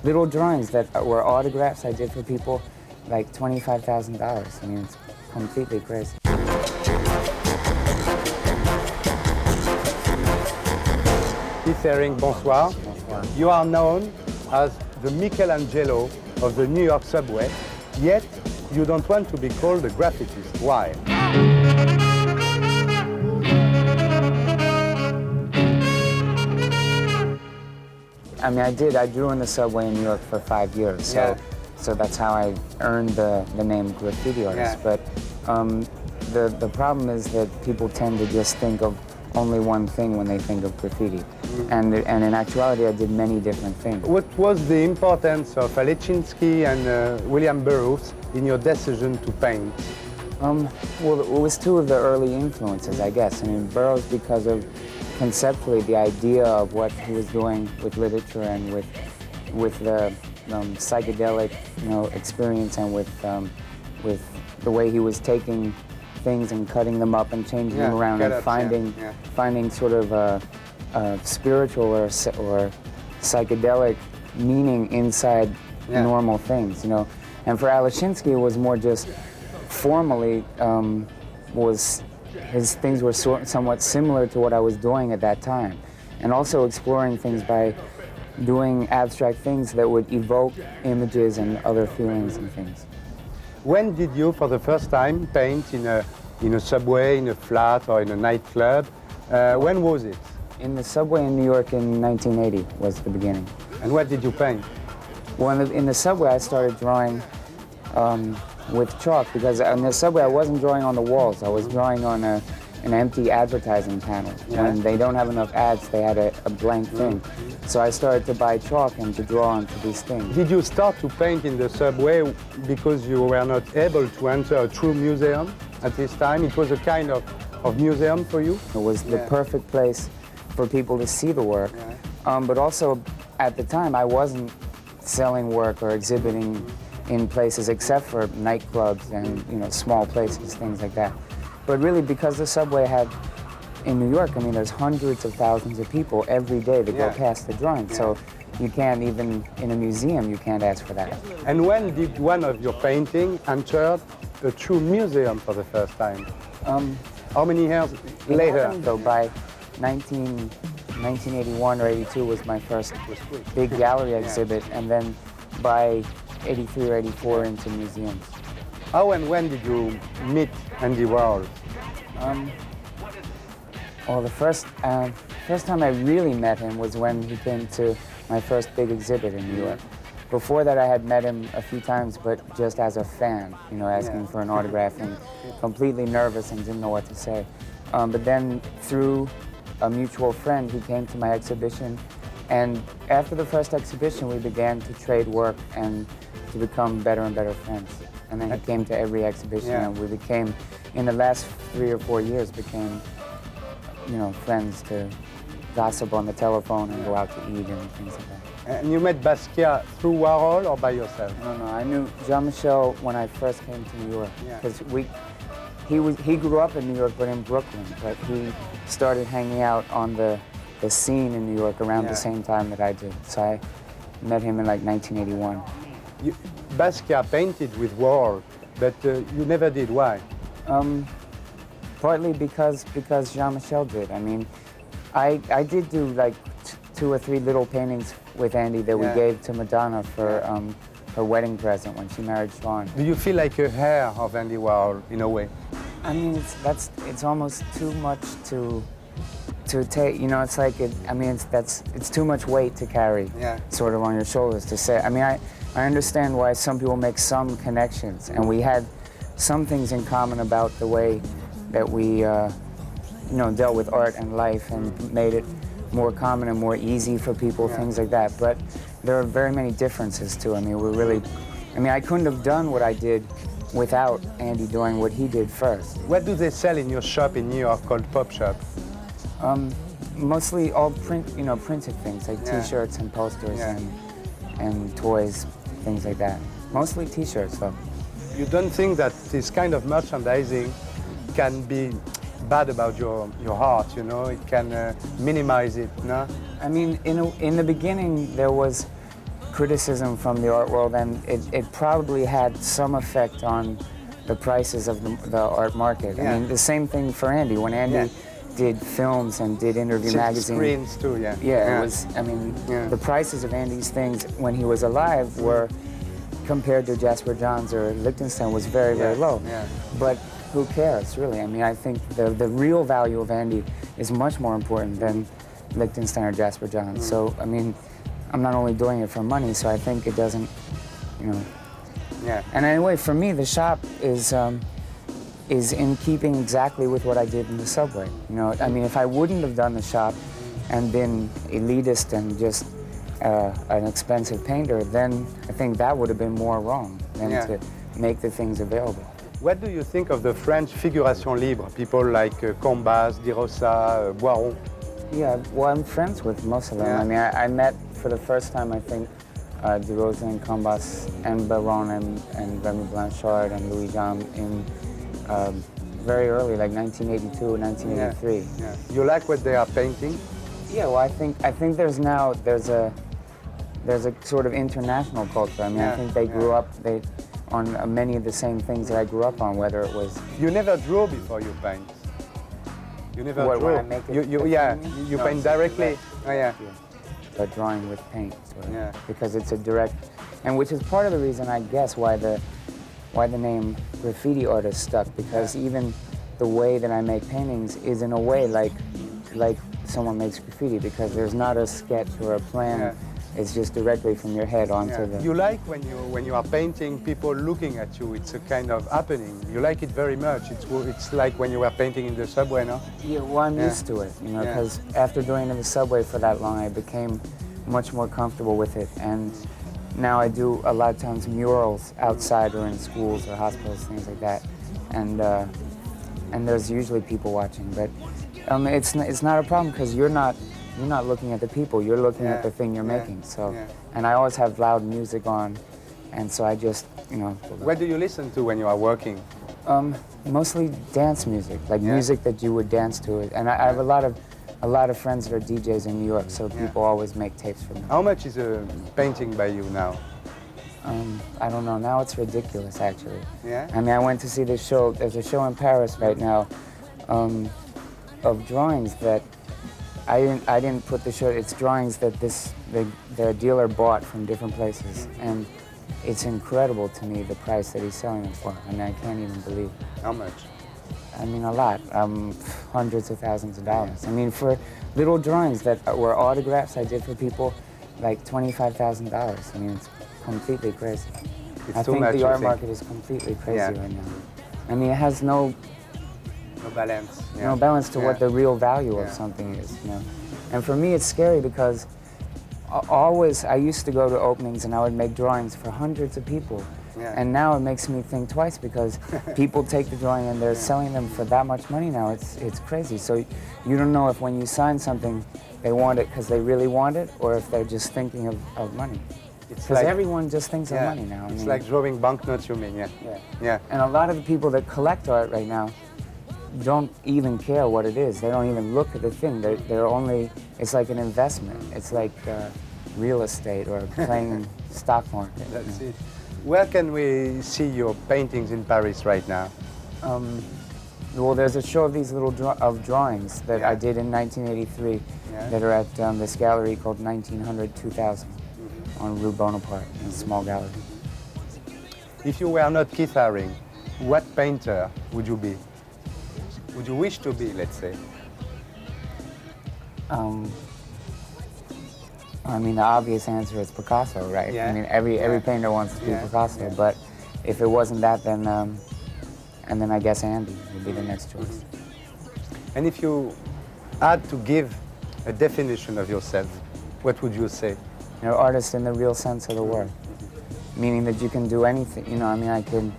little drawings that were autographs I did for people, like $25,000. I mean, it's completely crazy. Keith Haring, bonsoir. Bonsoir. You are known as the Michel-Angelo of the New York subway, yet you don't want to be called a graffitist. Why? I mean, I drew in the subway in New York for 5 years, so that's how I earned the name graffiti artist. Yeah. But the problem is that people tend to just think of only one thing when they think of graffiti. And in actuality, I did many different things. What was the importance of Alechinsky and William Burroughs in your decision to paint? Well, it was two of the early influences, I guess. I mean, Burroughs because of conceptually the idea of what he was doing with literature and with the psychedelic, experience, and with the way he was taking things and cutting them up and changing them around and finding sort of a spiritual or psychedelic meaning inside normal things, And for Alechinsky, it was more just formally his things were somewhat similar to what I was doing at that time, and also exploring things by doing abstract things that would evoke images and other feelings and things. When did you, for the first time, paint in a subway, in a flat, or in a nightclub? When was it? In the subway in New York in 1980 was the beginning. And what did you paint? Well, in the subway, I started drawing with chalk, because in the subway, I wasn't drawing on the walls. I was drawing on an empty advertising panel. When they don't have enough ads, they had a blank thing. So I started to buy chalk and to draw onto these things. Did you start to paint in the subway because you were not able to enter a true museum at this time? It was a kind of museum for you? It was the perfect place for people to see the work. But also, at the time, I wasn't selling work or exhibiting in places except for nightclubs and small places, things like that. But really, because the subway had, in New York, I mean, there's hundreds of thousands of people every day that go past the drawing. So you can't even, in a museum, you can't ask for that. And when did one of your paintings enter a true museum for the first time? How many years later? So by 1981 or 82 was my first big gallery exhibit, and then by 83 or 84 into museums. How and when did you meet Andy Warhol? Well, the first time I really met him was when he came to my first big exhibit in New York. Before that, I had met him a few times, but just as a fan, asking for an autograph and completely nervous and didn't know what to say. But then through a mutual friend, he came to my exhibition, and after the first exhibition, we began to trade work and to become better and better friends. And then he came to every exhibition, and we became, in the last 3 or 4 years, became, friends to gossip on the telephone and go out to eat and things like that. And you met Basquiat through Warhol or by yourself? No, I knew Jean-Michel when I first came to New York, because he grew up in New York, but in Brooklyn, but he started hanging out on the scene in New York around the same time that I did. So I met him in like 1981. Basquiat painted with Warhol, but you never did. Why? Partly because Jean-Michel did. I mean, I did do like 2 or 3 little paintings with Andy that we gave to Madonna for her wedding present when she married Sean. Do you feel like a heir of Andy Warhol in a way? I mean, it's almost too much to take. It's like it's too much weight to carry, sort of on your shoulders to say. I mean, I understand why some people make some connections, and we had some things in common about the way that we, dealt with art and life and made it more common and more easy for people, things like that. But there are very many differences too. I mean, I couldn't have done what I did without Andy doing what he did first. What do they sell in your shop in New York called Pop Shop? Mostly all printed things like T-shirts and posters and toys, things like that. Mostly T-shirts, though. You don't think that this kind of merchandising can be bad about your heart, It can minimize it, no? I mean, in the beginning, there was criticism from the art world, and it probably had some effect on the prices of the art market. I mean, the same thing for Andy. When Andy did films and did interview magazines. Screens too, Yeah, it was, I mean, the prices of Andy's things when he was alive were, compared to Jasper Johns or Lichtenstein, was very, very low. But who cares, really? I mean, I think the real value of Andy is much more important than Lichtenstein or Jasper Johns. So, I mean, I'm not only doing it for money, so I think it doesn't, you know. And anyway, for me, the shop is in keeping exactly with what I did in the subway. You know, I mean, if I wouldn't have done the shop and been elitist and just an expensive painter, then I think that would have been more wrong than to make the things available. What do you think of the French figuration libre, people like Combas, Di Rosa, Boiron? Yeah, well, I'm friends with most of them. I mean, I met for the first time, I think, De Rosa and Combas and Baron and Remy Blanchard and Louis Jam in very early, like 1982 or 1983. You like what they are painting? Yeah, well, I think there's a sort of international culture. I mean, I think they grew up on many of the same things that I grew up on, whether it was... You never draw before you paint? You never draw? When I make it, you paint directly? But drawing with paint, sort of, because it's a direct... And which is part of the reason, I guess, why the name graffiti artist stuck, because even the way that I make paintings is in a way like someone makes graffiti, because there's not a sketch or a plan. It's just directly from your head onto the... You like when you are painting, people looking at you. It's a kind of happening. You like it very much. It's like when you were painting in the subway, no? Yeah, well, I'm used to it, you know, because after doing it in the subway for that long, I became much more comfortable with it. And now I do a lot of times murals outside or in schools or hospitals, things like that. And there's usually people watching, but it's not a problem, because you're not looking at the people, you're looking at the thing you're making. So, and I always have loud music on, and so I just, you know. What do you listen to when you are working? Mostly dance music, like music that you would dance to. And I have a lot of friends that are DJs in New York, so people always make tapes for me. How much is a painting by you now? I don't know. Now it's ridiculous, actually. Yeah? I mean, I went to see this show. There's a show in Paris right now of drawings that I didn't put the show. It's drawings that the dealer bought from different places, and it's incredible to me the price that he's selling them for. I mean, I can't even believe it. How much? I mean, a lot. Hundreds of thousands of dollars. I mean, for little drawings that were autographs I did for people, like $25,000. I mean, it's completely crazy. I think the art market is completely crazy right now. I mean, it has no balance. No balance to what the real value of something is, you know. And for me, it's scary because I used to go to openings and I would make drawings for hundreds of people. And now it makes me think twice, because people take the drawing and they're selling them for that much money now. It's crazy. So you don't know if when you sign something, they want it because they really want it, or if they're just thinking of money. Because everyone just thinks of money now. It's like drawing banknotes, you mean, yeah. And a lot of the people that collect art right now don't even care what it is. They don't even look at the thing. They're only, it's like an investment. It's like real estate or playing stock market. That's it. Where can we see your paintings in Paris right now? Well, there's a show of these little drawings that I did in 1983 that are at this gallery called 1900-2000 on Rue Bonaparte, in a small gallery. If you were not Keith Haring, what painter would you be? Would you wish to be, let's say? I mean, the obvious answer is Picasso, right? I mean, every painter wants to be Picasso, but if it wasn't that, then and then I guess Andy would be the next choice. And if you had to give a definition of yourself, what would you say? You're an artist in the real sense of the word, meaning that you can do anything. You know, I mean, I could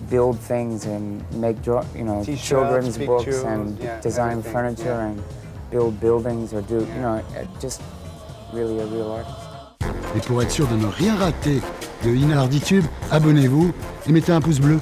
build things and make, children's books and design furniture and build buildings or do, you know, just really a real artist. Et pour être sûr de ne rien rater de Arditube, abonnez-vous et mettez un pouce bleu.